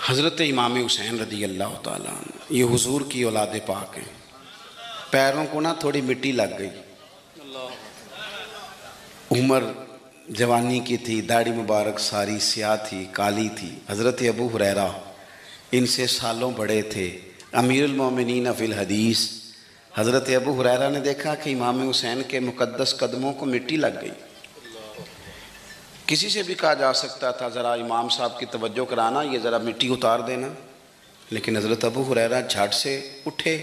حضرت امام حسین رضی اللہ تعالیٰ عنہ یہ حضور کی اولاد پاک ہیں. پیروں کو نہ تھوڑی مٹی لگ گئی. عمر جوانی کی تھی، داڑھی مبارک ساری سیاہ تھی، کالی تھی. حضرت ابو ہریرہ ان سے سالوں بڑے تھے، امیر المومنین فی الحدیث. حضرت ابو ہریرہ نے دیکھا کہ امام حسین کے مقدس قدموں کو مٹی لگ گئی. کسی سے بھی کہا جا سکتا تھا ذرا امام صاحب کی توجہ کرانا، یہ ذرا مٹی اتار دینا، لیکن حضرت ابو ہریرہ جھٹ سے اٹھے،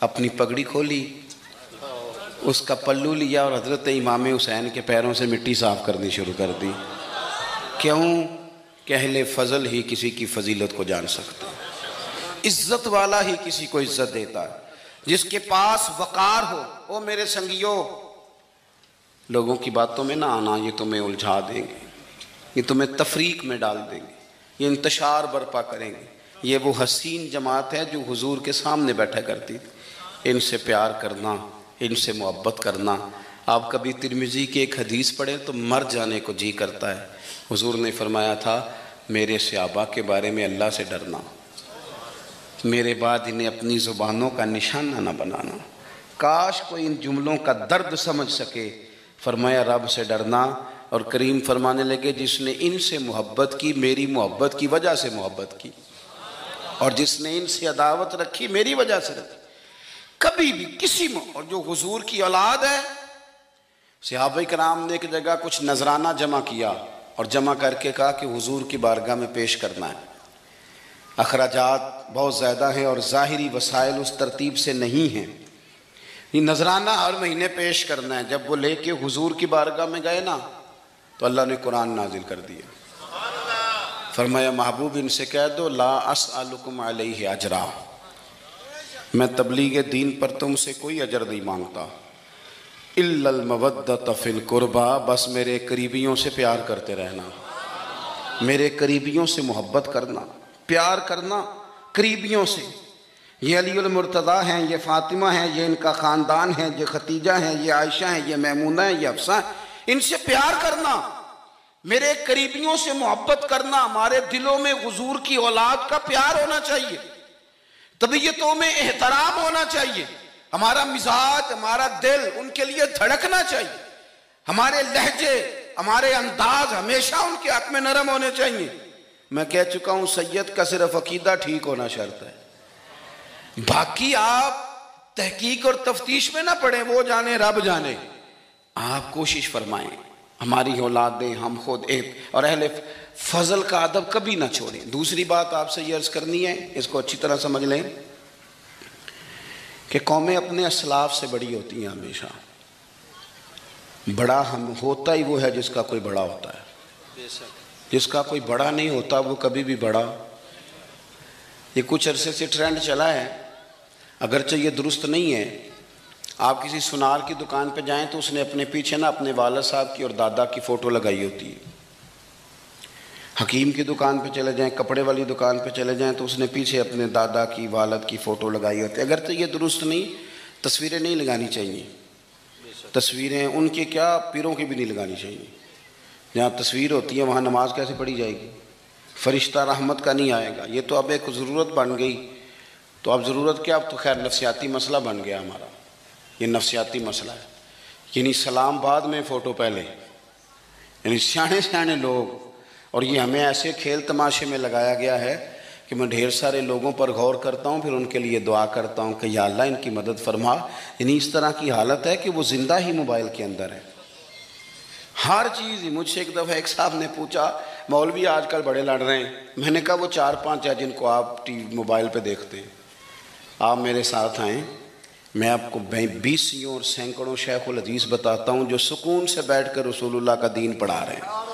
اپنی پگڑی کھولی، اس کا پلو لیا اور حضرت امام حسین کے پیروں سے مٹی صاف کرنی شروع کر دی. کیوں کہ اہل فضل ہی کسی کی فضیلت کو جان سکتا ہے، عزت والا ہی کسی کو عزت دیتا ہے. جس کے پاس وقار ہو. او میرے سنگیو، لوگوں کی باتوں میں نہ آنا، یہ تمہیں الجھا دیں گے، یہ تمہیں تفریق میں ڈال دیں گے، یہ انتشار برپا کریں گے. یہ وہ حسین جماعت ہے جو حضور کے سامنے بیٹھا کرتی تھی. ان سے پیار کرنا، ان سے محبت کرنا. آپ کبھی ترمذی کی ایک حدیث پڑھیں تو مر جانے کو جی کرتا ہے. حضور نے فرمایا تھا میرے صحابہ کے بارے میں اللہ سے ڈرنا، میرے بعد انہیں اپنی زبانوں کا نشانہ نہ بنانا. کاش کوئی ان جملوں کا درد سمجھ سکے. فرمایا رب سے ڈرنا، اور کریم فرمانے لگے جس نے ان سے محبت کی میری محبت کی وجہ سے محبت کی، اور جس نے ان سے عداوت رکھی میری وجہ سے رکھی. کبھی بھی کسی اور جو حضور کی اولاد ہے، صحابہ کرام نے ایک جگہ کچھ نذرانہ جمع کیا اور جمع کر کے کہا کہ حضور کی بارگاہ میں پیش کرنا ہے. اخراجات بہت زیادہ ہیں اور ظاہری وسائل اس ترتیب سے نہیں ہیں. یہ نذرانہ ہر مہینے پیش کرنا ہے. جب وہ لے کے حضور کی بارگاہ میں گئے نا تو اللہ نے قرآن نازل کر دیا. فرمایا محبوب ان سے کہہ دو لا اسألکم علیہ اجرا، میں تبلیغ دین پر تم سے کوئی اجر نہیں مانگتا. الا المودۃ فی القربى، بس میرے قریبیوں سے پیار کرتے رہنا، میرے قریبیوں سے محبت کرنا، پیار کرنا قریبیوں سے. یہ علی المرتضیٰ ہیں، یہ فاطمہ ہیں، یہ ان کا خاندان ہے، یہ ختیجہ ہیں، یہ عائشہ ہیں، یہ میمونہ ہیں، یہ حفصہ ہیں. ان سے پیار کرنا، میرے قریبیوں سے محبت کرنا. ہمارے دلوں میں حضور کی اولاد کا پیار ہونا چاہیے، طبیعتوں میں احترام ہونا چاہیے. ہمارا مزاج، ہمارا دل ان کے لیے دھڑکنا چاہیے. ہمارے لہجے، ہمارے انداز ہمیشہ ان کے حق میں نرم ہونے چاہیے. میں کہہ چکا ہوں سید کا صرف عقیدہ ٹھیک ہونا شرط ہے، باقی آپ تحقیق اور تفتیش میں نہ پڑیں، وہ جانے رب جانے. آپ کوشش فرمائیں ہماری اولادیں، ہم خود اور اہل فضل کا ادب کبھی نہ چھوڑیں. دوسری بات آپ سے یہ عرض کرنی ہے، اس کو اچھی طرح سمجھ لیں کہ قومیں اپنے اسلاف سے بڑی ہوتی ہیں. ہمیشہ بڑا ہم ہوتا ہی وہ ہے جس کا کوئی بڑا ہوتا ہے، جس کا کوئی بڑا نہیں ہوتا وہ کبھی بھی بڑا. یہ کچھ عرصے سے ٹرینڈ چلا ہے، اگرچہ یہ درست نہیں ہے. آپ کسی سنار کی دکان پہ جائیں تو اس نے اپنے پیچھے نا اپنے والد صاحب کی اور دادا کی فوٹو لگائی ہوتی ہے. حکیم کی دکان پہ چلے جائیں، کپڑے والی دکان پہ چلے جائیں تو اس نے پیچھے اپنے دادا کی، والد کی فوٹو لگائی ہوتی ہے. اگرچہ یہ درست نہیں، تصویریں نہیں لگانی چاہیے. تصویریں ان کی کیا، پیروں کی بھی نہیں لگانی چاہیے. جہاں تصویر ہوتی ہے وہاں نماز کیسے پڑھی جائے گی؟ فرشتہ رحمت کا نہیں آئے گا. یہ تو اب ایک ضرورت بن گئی. تو اب ضرورت کیا، اب تو خیر نفسیاتی مسئلہ بن گیا ہمارا. یہ نفسیاتی مسئلہ ہے. یعنی سلام بعد میں فوٹو پہلے، یعنی سیانے سیانے لوگ. اور یہ ہمیں ایسے کھیل تماشے میں لگایا گیا ہے کہ میں ڈھیر سارے لوگوں پر غور کرتا ہوں، پھر ان کے لیے دعا کرتا ہوں کہ یا اللہ ان کی مدد فرما. یعنی اس طرح کی حالت ہے کہ وہ زندہ ہی موبائل کے اندر ہے. ہر چیز. مجھ سے ایک دفعہ ایک صاحب نے پوچھا مولوی آج کل بڑے لڑ رہے ہیں. میں نے کہا وہ 4-5 ہے جن کو آپ موبائل پہ دیکھتے ہیں. آپ میرے ساتھ آئیں، میں آپ کو 20 اور سینکڑوں شیخ الحدیث بتاتا ہوں جو سکون سے بیٹھ کر رسول اللہ کا دین پڑھا رہے ہیں.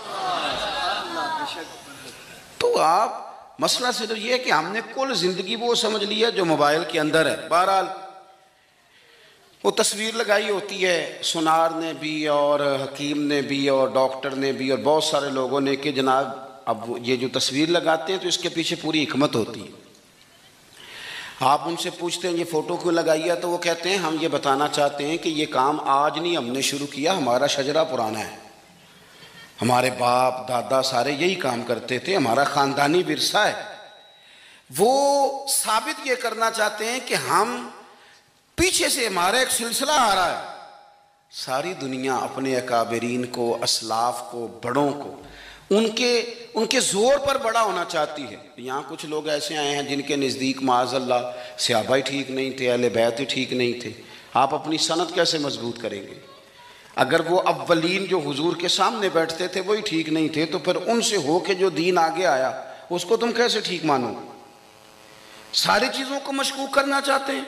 تو آپ مسئلہ صرف یہ ہے کہ ہم نے کل زندگی وہ سمجھ لیا جو موبائل کے اندر ہے. بہرحال وہ تصویر لگائی ہوتی ہے سنار نے بھی اور حکیم نے بھی اور ڈاکٹر نے بھی اور بہت سارے لوگوں نے کہ جناب اب یہ جو تصویر لگاتے ہیں تو اس کے پیچھے پوری حکمت ہوتی ہے. آپ ان سے پوچھتے ہیں یہ فوٹو کیوں لگائی ہے تو وہ کہتے ہیں ہم یہ بتانا چاہتے ہیں کہ یہ کام آج نہیں ہم نے شروع کیا، ہمارا شجرہ پرانا ہے، ہمارے باپ دادا سارے یہی کام کرتے تھے، ہمارا خاندانی ورثہ ہے. وہ ثابت یہ کرنا چاہتے ہیں کہ ہم پیچھے سے ہمارا ایک سلسلہ آ رہا ہے. ساری دنیا اپنے اکابرین کو، اسلاف کو، بڑوں کو ان کے زور پر بڑا ہونا چاہتی ہے. یہاں کچھ لوگ ایسے آئے ہیں جن کے نزدیک معاذ اللہ صحابہ ہی ٹھیک نہیں تھے، اہل بیت ہی ٹھیک نہیں تھے. آپ اپنی سند کیسے مضبوط کریں گے؟ اگر وہ اولین جو حضور کے سامنے بیٹھتے تھے وہی ٹھیک نہیں تھے تو پھر ان سے ہو کے جو دین آگے آیا اس کو تم کیسے ٹھیک مانو؟ ساری چیزوں کو مشکوک کرنا چاہتے ہیں.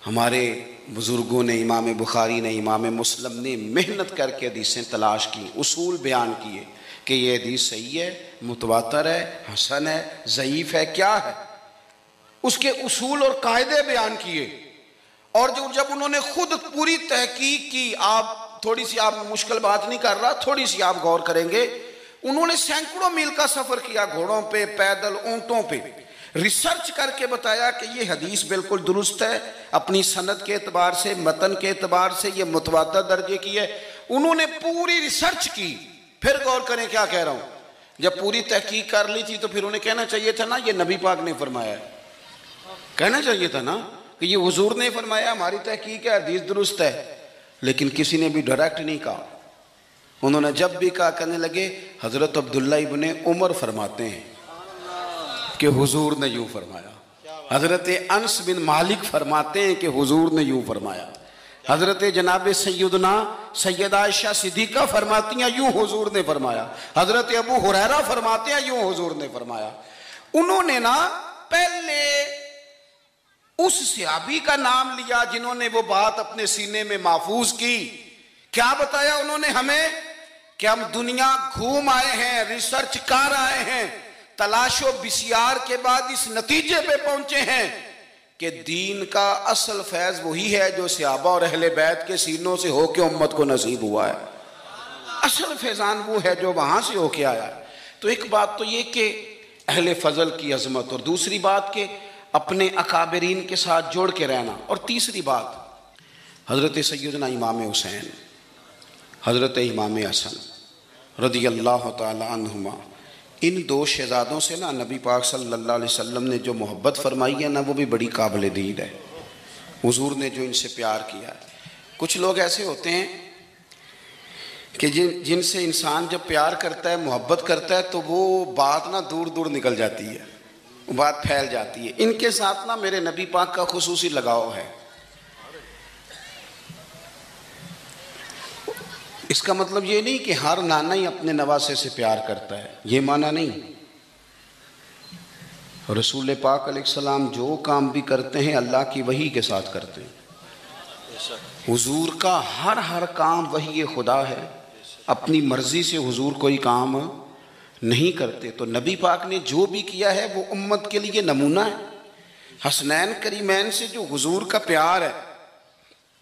ہمارے بزرگوں نے، امام بخاری نے، امام مسلم نے محنت کر کے حدیثیں تلاش کی، اصول بیان کیے کہ یہ حدیث صحیح ہے، متواتر ہے، حسن ہے، ضعیف ہے، کیا ہے، اس کے اصول اور قاعدے بیان کیے. اور جب انہوں نے خود پوری تحقیق کی، آپ تھوڑی سی، آپ مشکل بات نہیں کر رہا، تھوڑی سی آپ غور کریں گے، انہوں نے سینکڑوں میل کا سفر کیا، گھوڑوں پہ، پیدل، اونٹوں پہ، ریسرچ کر کے بتایا کہ یہ حدیث بالکل درست ہے، اپنی سند کے اعتبار سے، متن کے اعتبار سے یہ متواتر درجے کی ہے. انہوں نے پوری ریسرچ کی. پھر غور کریں کیا کہہ رہا ہوں، جب پوری تحقیق کر لی تھی تو پھر انہیں کہنا چاہیے تھا نا یہ نبی پاک نے فرمایا ہے، کہنا چاہیے تھا نا کہ یہ حضور نے فرمایا، ہماری تحقیق ہے، حدیث درست ہے. لیکن کسی نے بھی ڈائریکٹ نہیں کہا. انہوں نے جب بھی کہا کہنے لگے حضرت عبداللہ ابن عمر فرماتے ہیں کہ حضور نے یوں فرمایا، حضرت انس بن مالک فرماتے ہیں کہ حضور نے یوں فرمایا، حضرت جناب سیدہ عائشہ صدیقہ فرماتی ہیں یوں حضور نے فرمایا، حضرت ابو ہریرہ فرماتے ہیں یوں حضور نے فرمایا. انہوں نے نا پہلے اس صحابی کا نام لیا جنہوں نے وہ بات اپنے سینے میں محفوظ کی. کیا بتایا انہوں نے ہمیں کہ ہم دنیا گھوم آئے ہیں، ریسرچ کر آئے ہیں، تلاش و بسیار کے بعد اس نتیجے پہ پہنچے ہیں کہ دین کا اصل فیض وہی ہے جو صحابہ اور اہل بیت کے سینوں سے ہو کے امت کو نصیب ہوا ہے. اصل فیضان وہ ہے جو وہاں سے ہو کے آیا. تو ایک بات تو یہ کہ اہل فضل کی عظمت، اور دوسری بات کہ اپنے اکابرین کے ساتھ جوڑ کے رہنا، اور تیسری بات حضرت سیدنا امام حسین، حضرت امام حسن رضی اللہ تعالی عنہما، ان دو شہزادوں سے نا نبی پاک صلی اللہ علیہ وسلم نے جو محبت فرمائی ہے نا وہ بھی بڑی قابل دید ہے. حضور نے جو ان سے پیار کیا ہے. کچھ لوگ ایسے ہوتے ہیں کہ جن سے انسان جب پیار کرتا ہے، محبت کرتا ہے تو وہ بات نا دور دور نکل جاتی ہے، بات پھیل جاتی ہے. ان کے ساتھ نا میرے نبی پاک کا خصوصی لگاؤ ہے. اس کا مطلب یہ نہیں کہ ہر نانا ہی اپنے نواسے سے پیار کرتا ہے، یہ معنی نہیں. رسول پاک علیہ السلام جو کام بھی کرتے ہیں اللہ کی وحی کے ساتھ کرتے ہیں. حضور کا ہر کام وحی خدا ہے، اپنی مرضی سے حضور کوئی کام نہیں کرتے. تو نبی پاک نے جو بھی کیا ہے وہ امت کے لیے نمونہ ہے. حسنین کریمین سے جو حضور کا پیار ہے،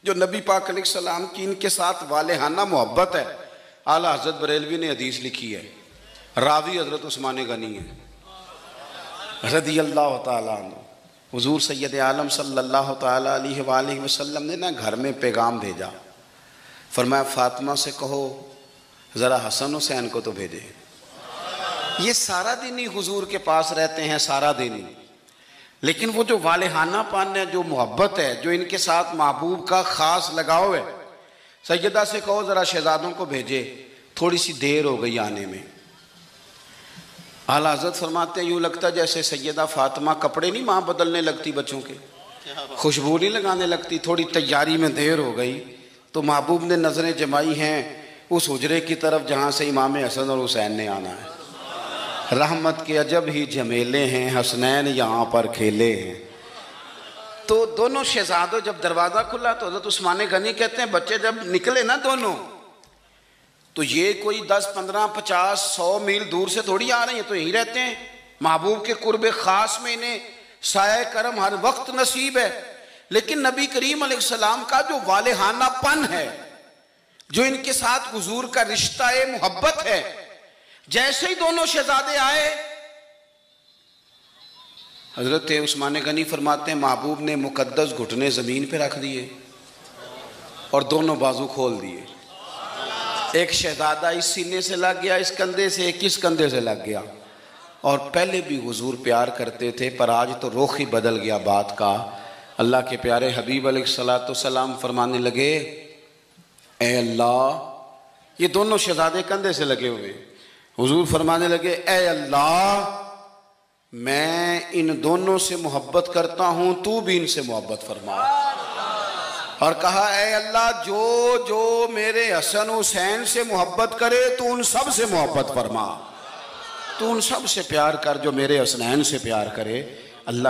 جو نبی پاک علیہ السلام کی ان کے ساتھ والہانہ محبت ہے. اعلیٰ حضرت بریلوی نے حدیث لکھی ہے، راوی حضرت عثمان غنی ہے رضی اللہ تعالیٰ عنہ. حضور سید عالم صلی اللہ تعالیٰ علیہ وآلہ وسلم نے نا گھر میں پیغام بھیجا، فرمایا فاطمہ سے کہو ذرا حسن حسین کو تو بھیجے. یہ سارا دن ہی حضور کے پاس رہتے ہیں، سارا دن ہی، لیکن وہ جو والہانہ پن ہے، جو محبت ہے، جو ان کے ساتھ محبوب کا خاص لگاؤ ہے. سیدہ سے کہو ذرا شہزادوں کو بھیجے، تھوڑی سی دیر ہو گئی آنے میں. اعلیٰ حضرت فرماتے ہیں یوں لگتا جیسے سیدہ فاطمہ کپڑے نہیں ماں بدلنے لگتی بچوں کے، خوشبو نہیں لگانے لگتی. تھوڑی تیاری میں دیر ہو گئی تو محبوب نے نظریں جمائی ہیں اس حجرے کی طرف جہاں سے امام حسن اور حسین نے آنا ہے. رحمت کے عجب ہی جھمیلے ہیں، حسنین یہاں پر کھیلے ہیں. تو دونوں شہزادوں جب دروازہ کھلا تو حضرت عثمان غنی کہتے ہیں بچے جب نکلے نا دونوں تو یہ کوئی 10 15 50 100 میل دور سے تھوڑی آ رہے ہیں، تو یہیں رہتے ہیں. محبوب کے قرب خاص میں انہیں سایہ کرم ہر وقت نصیب ہے. لیکن نبی کریم علیہ السلام کا جو والہانہ پن ہے، جو ان کے ساتھ حضور کا رشتہ محبت ہے، جیسے ہی دونوں شہزادے آئے حضرت عثمان غنی فرماتے ہیں محبوب نے مقدس گھٹنے زمین پہ رکھ دیے اور دونوں بازو کھول دیے. ایک شہزادہ اس سینے سے لگ گیا اس کندھے سے، ایک اس کندھے سے لگ گیا. اور پہلے بھی حضور پیار کرتے تھے، پر آج تو رخ ہی بدل گیا بات کا۔ اللہ کے پیارے حبیب علیہ السلام فرمانے لگے، اے اللہ، یہ دونوں شہزادے کندھے سے لگے ہوئے، حضور فرمانے لگے، اے اللہ، میں ان دونوں سے محبت کرتا ہوں، تو بھی ان سے محبت فرما۔ اور کہا، اے اللہ، جو میرے حسن حسین سے محبت کرے تو ان سب سے محبت فرما، تو ان سب سے پیار کر جو میرے حسنین سے پیار کرے۔ اللہ